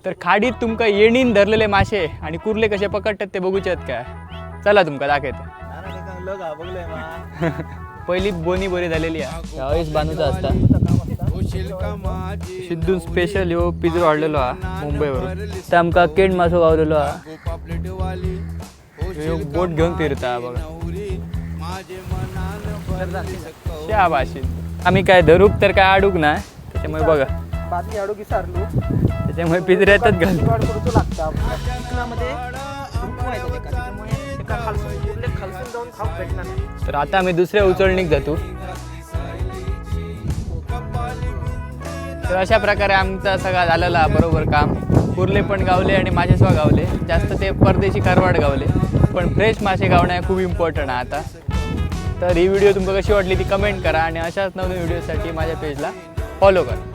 तर खाडीत तुमका येणीन धरलेले मासे आणि कुर्ले कसे पकडतात ते बघूचे काय. चला तुमका दाखवते. पहिली बोनी बरी झालेली आहे. यावेळेस बांधूचा असता सिद्धून स्पेशल ह्यो पिजरो वाढलेलो हा मुंबईवरून. तर आमका केंड मासो गावलेलो हा. बोट घेऊन फिरता बघा. आम्ही काय धरूक तर काय अडूक ना, त्याच्यामुळे बघा त्याच्यामुळे पिजऱ्यातच घालतो. तर आता आम्ही दुसऱ्या उचलणीक जातो. तर अशा प्रकारे आमचा सगळा झालेला बरोबर काम. कुर्ले पण गावले आणि मासे सुद्धा गावले. जास्त ते परदेशी कारवाड गावले, पण फ्रेश मासे गावणे खूप इम्पॉर्टंट आहे आता. तर ही व्हिडिओ तुम्हाला कशी वाटली ती कमेंट करा आणि अशाच नवीन व्हिडिओसाठी माझ्या पेजला फॉलो करा.